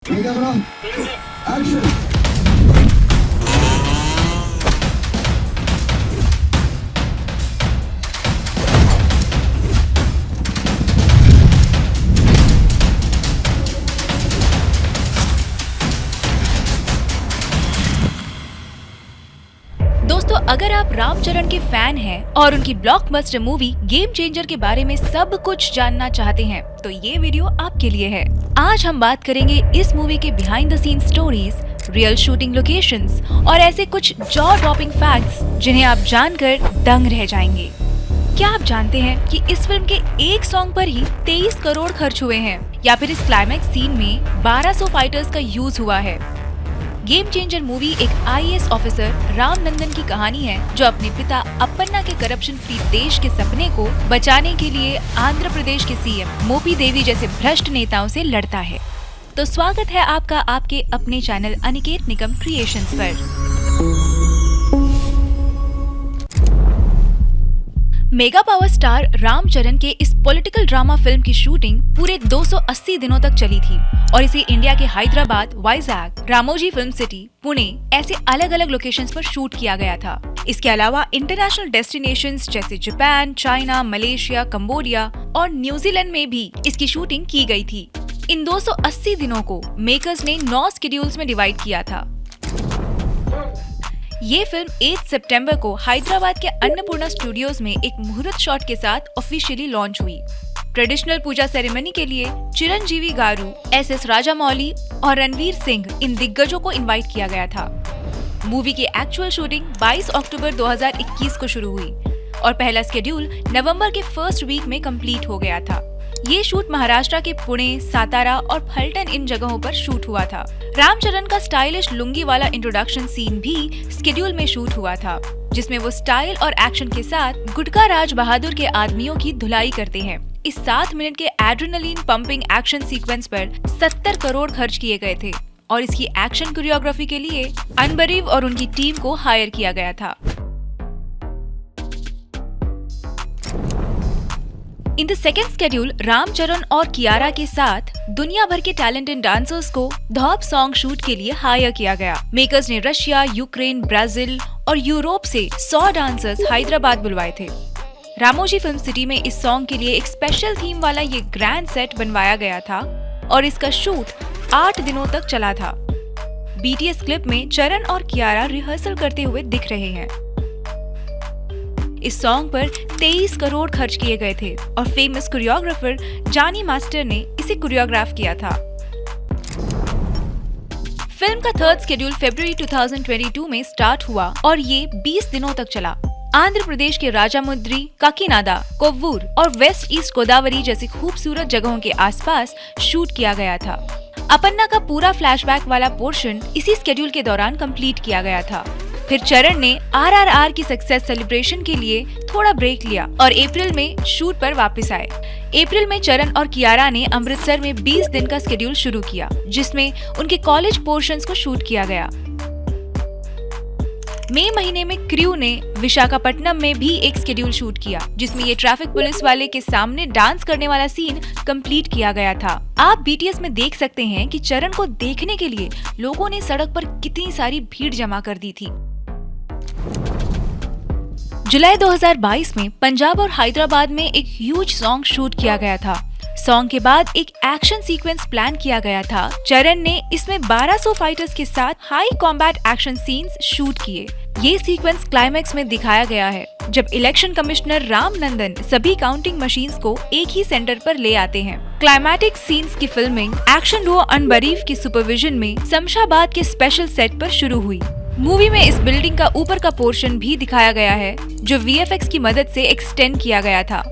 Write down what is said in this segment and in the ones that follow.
Camera action. दोस्तों, अगर आप रामचरण के फैन हैं और उनकी ब्लॉकबस्टर मूवी गेम चेंजर के बारे में सब कुछ जानना चाहते हैं, तो ये वीडियो आपके लिए है। आज हम बात करेंगे इस मूवी के behind the scene stories, real shooting locations और ऐसे कुछ जॉ ड्रॉपिंग फैक्ट्स जिन्हें आप जानकर दंग रह जाएंगे। क्या आप जानते हैं कि इस फिल्म के एक सॉन्ग पर ही 23 करोड़ खर्च हुए हैं, या फिर इस क्लाइमैक्स सीन में 1200 फाइटर्स का यूज हुआ है। गेम चेंजर मूवी एक आईएएस ऑफिसर रामनंदन की कहानी है, जो अपने पिता अप्पन्ना के करप्शन फ्री देश के सपने को बचाने के लिए आंध्र प्रदेश के सीएम मोपी देवी जैसे भ्रष्ट नेताओं से लड़ता है। तो स्वागत है आपका आपके अपने चैनल अनिकेत निकम क्रिएशंस पर। मेगा पावर स्टार रामचरण के इस पॉलिटिकल ड्रामा फिल्म की शूटिंग पूरे 280 दिनों तक चली थी और इसे इंडिया के हैदराबाद, वाइजैक, रामोजी फिल्म सिटी, पुणे ऐसे अलग अलग लोकेशंस पर शूट किया गया था। इसके अलावा इंटरनेशनल डेस्टिनेशंस जैसे जापान, चाइना, मलेशिया, कंबोडिया और न्यूजीलैंड में भी इसकी शूटिंग की गई थी। इन 280 दिनों को मेकर्स ने 9 शेड्यूल्स में डिवाइड किया था। ये फिल्म 8 सितंबर को हैदराबाद के अन्नपूर्णा स्टूडियोज में एक मुहूर्त शॉट के साथ ऑफिशियली लॉन्च हुई। ट्रेडिशनल पूजा सेरेमनी के लिए चिरंजीवी गारू, एस राजामौली और रणवीर सिंह इन दिग्गजों को इनवाइट किया गया था। मूवी की एक्चुअल शूटिंग 22 अक्टूबर 2021 को शुरू हुई और पहला शेड्यूल नवंबर के फर्स्ट वीक में कंप्लीट हो गया था। ये शूट महाराष्ट्र के पुणे, सातारा और फलटन इन जगहों पर शूट हुआ था। रामचरण का स्टाइलिश लुंगी वाला इंट्रोडक्शन सीन भी शेड्यूल में शूट हुआ था, जिसमें वो स्टाइल और एक्शन के साथ गुटका राज बहादुर के आदमियों की धुलाई करते हैं। इस 7 मिनट के एड्रेनलिन पंपिंग एक्शन सीक्वेंस पर 70 करोड़ खर्च किए गए थे और इसकी एक्शन कोरियोग्राफी के लिए अनबरीव और उनकी टीम को हायर किया गया था। In the second schedule Ramcharan और कियारा के साथ दुनिया भर के टैलेंटेड डांसर्स को धॉप सॉन्ग शूट के लिए हायर किया गया। मेकर्स ने रशिया, यूक्रेन, ब्राजील और यूरोप से 100 डांसर्स हैदराबाद बुलवाए थे। रामोजी फिल्म सिटी में इस सॉन्ग के लिए एक स्पेशल थीम वाला ये ग्रैंड सेट बनवाया गया था और इसका शूट 8 दिनों तक चला था। बीटीएस क्लिप में चरण और कियारा रिहर्सल करते हुए दिख रहे हैं। इस सॉन्ग पर 23 करोड़ खर्च किए गए थे और फेमस कोरियोग्राफर जानी मास्टर ने इसे कोरियोग्राफ किया था। फिल्म का थर्ड शेड्यूल फरवरी 2022 में स्टार्ट हुआ और ये 20 दिनों तक चला। आंध्र प्रदेश के राजामुद्री, काकीनाडा, कोव्वूर और वेस्ट ईस्ट गोदावरी जैसी खूबसूरत जगहों के आसपास शूट किया गया था। अप्पन्ना का पूरा फ्लैशबैक वाला पोर्शन इसी शेड्यूल के दौरान कंप्लीट किया गया था। फिर चरण ने आरआरआर की सक्सेस सेलिब्रेशन के लिए थोड़ा ब्रेक लिया और अप्रैल में शूट पर वापस आए। अप्रैल में चरण और कियारा ने अमृतसर में 20 दिन का शेड्यूल शुरू किया, जिसमें उनके कॉलेज पोर्शंस को शूट किया गया। मई महीने में क्रू ने विशाखापट्टनम में भी एक शेड्यूल शूट किया, जिसमें ये ट्रैफिक पुलिस वाले के सामने डांस करने वाला सीन कंप्लीट किया गया था। आप बीटीएस में देख सकते हैं कि चरण को देखने के लिए लोगों ने सड़क पर कितनी सारी भीड़ जमा कर दी थी। जुलाई 2022 में पंजाब और हैदराबाद में एक ह्यूज सॉन्ग शूट किया गया था। सॉन्ग के बाद एक एक्शन सीक्वेंस प्लान किया गया था। चरण ने इसमें 1200 फाइटर्स के साथ high combat action scenes shoot किए। ये सीक्वेंस क्लाइमैक्स में दिखाया गया है, जब इलेक्शन कमिश्नर रामनंदन सभी काउंटिंग मशीन्स को एक ही सेंटर पर ले आते हैं। क्लाइमैटिक सीन्स की फिल्मिंग एक्शन डुओ अनबरीफ की सुपरविजन में शमशाबाद के स्पेशल सेट पर शुरू हुई। मूवी में इस बिल्डिंग का ऊपर का पोर्शन भी दिखाया गया है, जो वीएफएक्स की मदद से एक्सटेंड किया गया था।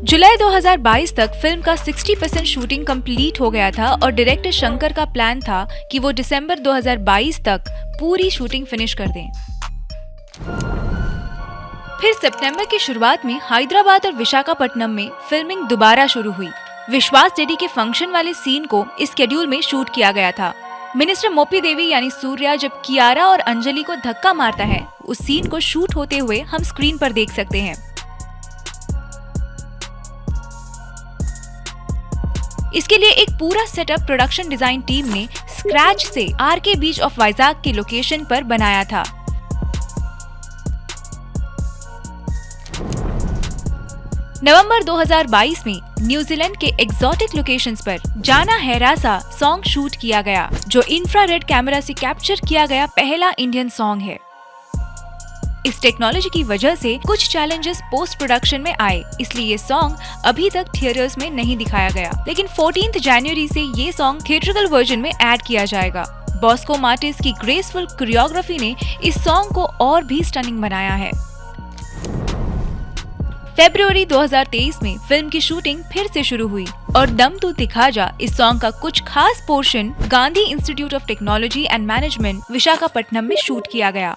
जुलाई 2022 तक फिल्म का 60% शूटिंग कंप्लीट हो गया था और डायरेक्टर शंकर का प्लान था कि वो दिसंबर 2022 तक पूरी शूटिंग फिनिश कर दें। फिर सितंबर की शुरुआत में हैदराबाद और विशाखापट्टनम में फिल्मिंग दोबारा शुरू हुई। विश्वास डेडी के फंक्शन वाले सीन को इस शेड्यूल में शूट किया गया था। मिनिस्टर मोपी देवी यानी सूर्या जब कियारा और अंजलि को धक्का मारता है, उस सीन को शूट होते हुए हम स्क्रीन पर देख सकते हैं। इसके लिए एक पूरा सेटअप प्रोडक्शन डिजाइन टीम ने स्क्रैच से आरके बीच ऑफ वाइजाग की लोकेशन पर बनाया था। नवंबर 2022 में न्यूजीलैंड के एक्सोटिक लोकेशंस पर जाना है रासा सॉन्ग शूट किया गया, जो इंफ्रारेड कैमरा से कैप्चर किया गया पहला इंडियन सॉन्ग है। इस टेक्नोलॉजी की वजह से कुछ चैलेंजेस पोस्ट प्रोडक्शन में आए, इसलिए ये सॉन्ग अभी तक थिएटर्स में नहीं दिखाया गया, लेकिन 14 जनवरी से ये सॉन्ग थिएट्रिकल वर्जन में ऐड किया जाएगा। बॉस्को मार्टिस की ग्रेसफुल कोरियोग्राफी ने इस सॉन्ग को और भी स्टनिंग बनाया है। फरवरी 2023 में फिल्म की शूटिंग फिर से शुरू हुई और दम तू दिखा जा इस सॉन्ग का कुछ खास portion Gandhi institute of technology and management Visakhapatnam में शूट किया गया।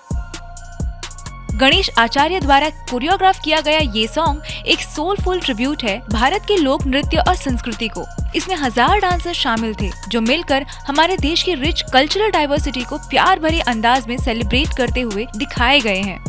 गणेश आचार्य द्वारा कोरियोग्राफ किया गया ये सॉन्ग एक सोलफुल ट्रिब्यूट है भारत के लोक नृत्य और संस्कृति को। इसमें 1000 डांसर शामिल थे, जो मिलकर हमारे देश की रिच कल्चरल डाइवर्सिटी को प्यार भरे अंदाज में सेलिब्रेट करते हुए दिखाए गए हैं।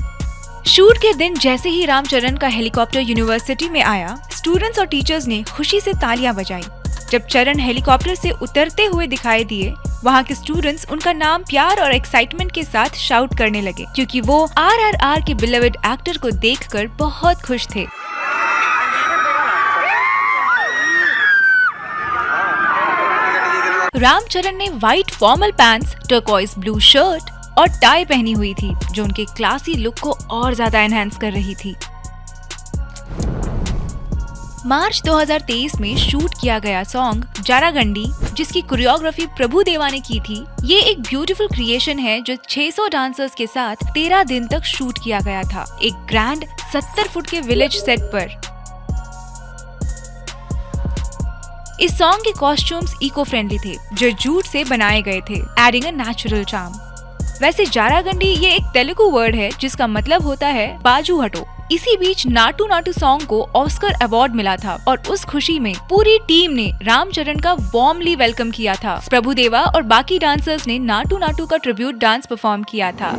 शूट के दिन जैसे ही रामचरण का हेलीकॉप्टर यूनिवर्सिटी में आया, स्टूडेंट्स और टीचर्स ने खुशी से तालियां बजाई। जब चरण हेलीकॉप्टर से उतरते हुए दिखाई दिए, वहाँ के स्टूडेंट्स उनका नाम प्यार और एक्साइटमेंट के साथ शाउट करने लगे, क्योंकि वो RRR के बिलवेड एक्टर को देखकर बहुत खुश थे। रामचरण ने white formal pants, turquoise blue shirt और टाई पहनी हुई थी, जो उनके क्लासी लुक को और ज्यादा एनहांस कर रही थी। मार्च 2023 में शूट किया गया सॉन्ग जारागंडी, जिसकी कोरियोग्राफी प्रभु देवा ने की थी, ये एक ब्यूटीफुल क्रिएशन है जो 600 डांसर्स के साथ 13 दिन तक शूट किया गया था, एक ग्रैंड 70 फुट के विलेज सेट पर। इस सॉन्ग के कॉस्ट्यूम्स इको फ्रेंडली थे, जो जूट से बनाए गए थे, एडिंग अ नेचुरल चार्म। वैसे जारागंडी ये एक तेलुगु वर्ड है जिसका मतलब होता है बाजू हटो। इसी बीच नाटू नाटू सॉन्ग को ऑस्कर अवार्ड मिला था और उस खुशी में पूरी टीम ने रामचरण का वार्मली वेलकम किया था। प्रभुदेवा और बाकी डांसर्स ने नाटू नाटू का ट्रिब्यूट डांस परफॉर्म किया था।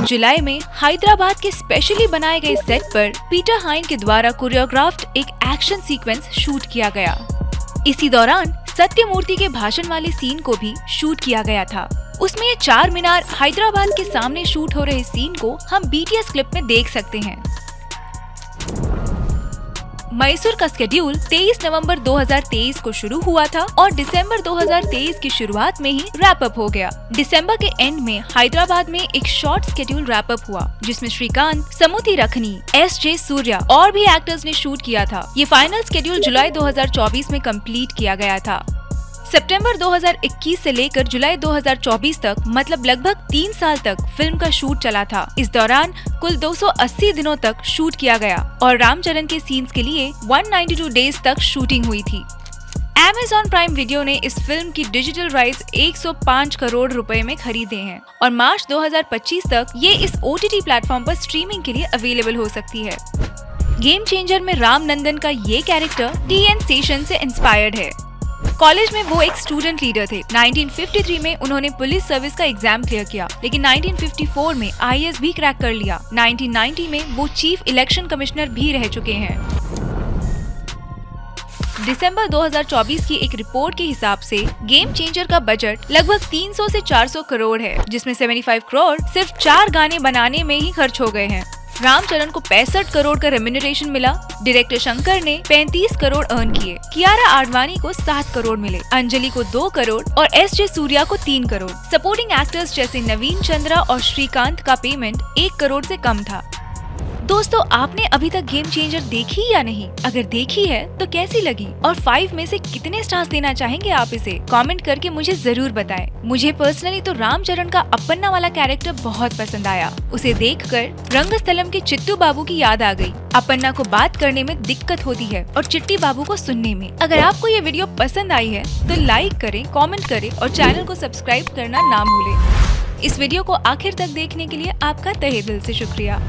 जुलाई में हैदराबाद के स्पेशली बनाए गए सेट पर पीटर हाइन के द्वारा कोरियोग्राफ्ड एक एक्शन सीक्वेंस शूट किया गया। इसी दौरान सत्यमूर्ति के भाषण वाले सीन को भी शूट किया गया था। उसमें ये 4 मीनार हैदराबाद के सामने शूट हो रहे सीन को हम BTS क्लिप में देख सकते हैं। मैसूर का स्केड्यूल 23 नवंबर 2023 को शुरू हुआ था और दिसंबर 2023 की शुरुआत में ही रैप अप हो गया। दिसंबर के एंड में हैदराबाद में एक शॉर्ट स्केड्यूल रैप अप हुआ, जिसमें श्रीकांत, समुति रखनी, SJ सूर्या और भी एक्टर्स ने शूट किया था। ये फाइनल स्केड्यूल जुलाई 2024 में कंप्लीट किया गया था। सितंबर 2021 से लेकर जुलाई 2024 तक, मतलब लगभग 3 साल तक फिल्म का शूट चला था। इस दौरान कुल 280 दिनों तक शूट किया गया और रामचरण के सीन्स के लिए 192 डेज तक शूटिंग हुई थी। Amazon प्राइम वीडियो ने इस फिल्म की डिजिटल राइट्स 105 करोड़ रुपए में खरीदे हैं और मार्च 2025 तक ये इस OTT प्लेटफॉर्म पर स्ट्रीमिंग के लिए अवेलेबल हो सकती है। गेम चेंजर में राम नंदन का ये कैरेक्टर TN सेशन से इंस्पायर्ड है। कॉलेज में वो एक स्टूडेंट लीडर थे। 1953 में उन्होंने पुलिस सर्विस का एग्जाम क्लियर किया, लेकिन 1954 में IAS भी क्रैक कर लिया। 1990 में वो चीफ इलेक्शन कमिश्नर भी रह चुके हैं। दिसंबर 2024 की एक रिपोर्ट के हिसाब से गेम चेंजर का बजट लगभग 300 से 400 करोड़ है, जिसमें 75 करोड़ सिर्फ 4 गाने बनाने में ही खर्च हो गए हैं। रामचरण को 65 करोड़ का रेम्यूनरेशन मिला। डायरेक्टर शंकर ने 35 करोड़ अर्न किए। कियारा आडवाणी को 7 करोड़ मिले, अंजलि को 2 करोड़ और SJ सूर्या को 3 करोड़। सपोर्टिंग एक्टर्स जैसे नवीन चंद्रा और श्रीकांत का पेमेंट 1 करोड़ से कम था। दोस्तों, आपने अभी तक गेम चेंजर देखी या नहीं? अगर देखी है तो कैसी लगी और 5 में से कितने स्टार्स देना चाहेंगे आप इसे? कमेंट करके मुझे जरूर बताएं। मुझे पर्सनली तो रामचरण का अपन्ना वाला कैरेक्टर बहुत पसंद आया। उसे देखकर रंगस्थलम के चिट्टू बाबू की याद आ गई। अपन्ना को बात करने में दिक्कत होती है और चिट्टी बाबू को सुनने में। अगर आपको ये वीडियो पसंद आई है तो लाइक करें, कॉमेंट करें और चैनल को सब्सक्राइब करना ना भूलें। इस वीडियो को आखिर तक देखने के लिए आपका तहे दिल से शुक्रिया।